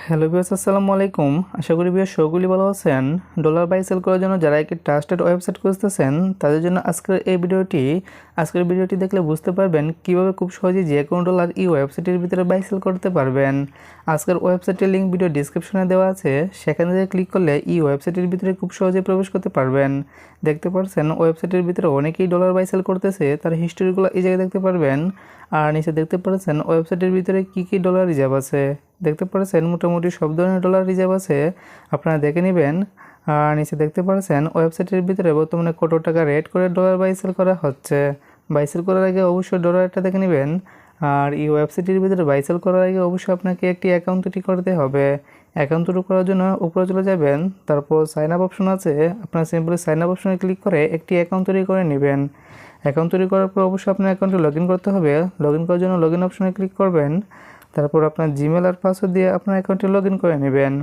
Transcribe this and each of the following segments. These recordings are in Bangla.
হ্যালো ভিউয়ার্স, আসসালামু আলাইকুম। আশা করি ভিউয়ার্স সকলেই ভালো আছেন। ডলার বাই সেল করার জন্য যারা একটি ট্রাস্টেড ওয়েবসাইট খুঁজতেছেন তাদের জন্য আজকের ভিডিওটি দেখলে বুঝতে পারবেন কিভাবে খুব সহজেই যে কোনো ডলার এই ওয়েবসাইটের ভিতরে বাই সেল করতে পারবেন। আজকের ওয়েবসাইটের লিঙ্ক ভিডিও ডিসক্রিপশনে দেওয়া আছে, সেখানে ক্লিক করলে এই ওয়েবসাইটের ভিতরে খুব সহজে প্রবেশ করতে পারবেন। দেখতে পাচ্ছেন ওয়েবসাইটের ভিতরে অনেকেই ডলার বাই সেল করতেছে, তার হিস্টোরিগুলো এই জায়গায় দেখতে পারবেন। আর নিচে দেখতে পাচ্ছেন ওয়েবসাইটের ভিতরে কী ডলার রিজার্ভ আছে। দেখতে পাচ্ছেন মোটামুটি সব ধরনের ডলার রিজার্ভ আছে, আপনারা দেখে নেবেন। আর নিচে দেখতে পাচ্ছেন ওয়েবসাইটের ভিতরে বর্তমানে কত টাকা রেট করে ডলার বাই সেল করা হচ্ছে। বাই সেল করার আগে অবশ্যই ডলারটা দেখে নেবেন। আর এই ওয়েবসাইটের ভিতরে বাই সেল করার আগে অবশ্যই আপনাকে একটি অ্যাকাউন্ট তৈরি করতে হবে। অ্যাকাউন্ট তৈরি করার জন্য উপরে চলে যাবেন, তারপর সাইন আপ অপশন আছে, আপনারা সিম্পলি সাইন আপ অপশনে ক্লিক করে একটি অ্যাকাউন্ট তৈরি করে নেবেন। অ্যাকাউন্ট তৈরি করার পর অবশ্যই আপনার অ্যাকাউন্টে লগ ইন করতে হবে। লগ ইন করার জন্য লগ ইন অপশনে ক্লিক করবেন, তারপর আপনার জিমেল আর পাসওয়ার্ড দিয়ে আপনার অ্যাকাউন্টে লগ ইন করে নেবেন।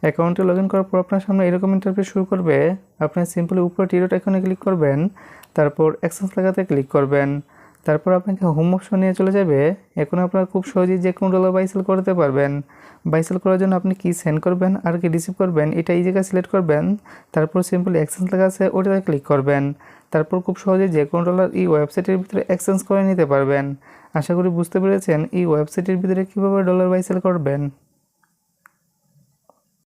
অ্যাকাউন্টে লগ ইন করার পর আপনার সামনে এরকম ইন্টারফেস শুরু করবে। আপনি সিম্পলি উপরে টিরোট আইকনে ক্লিক করবেন, তারপর এক্সচেঞ্জ লেখাতে ক্লিক করবেন, তারপর আপনাকে হোম অপশন নিয়ে চলে যাবে। এখন আপনারা খুব সহজেই যে কোনো ডলার বাই সেল করতে পারবেন। বাই সেল করার জন্য আপনি কি সেন্ড করবেন আর কি রিসিভ করবেন এটা এই জায়গায় সিলেক্ট করবেন, তারপর সিম্পলি এক্সচেঞ্জ লেখা আছে ওটাতে ক্লিক করবেন। তারপর খুব সহজেই যে কোনো ডলার এই ওয়েবসাইটের ভিতরে এক্সচেঞ্জ করে নিতে পারবেন। আশা করি বুঝতে পেরেছেন এই ওয়েবসাইটের ভিতরে কীভাবে ডলার বাই সেল করবেন।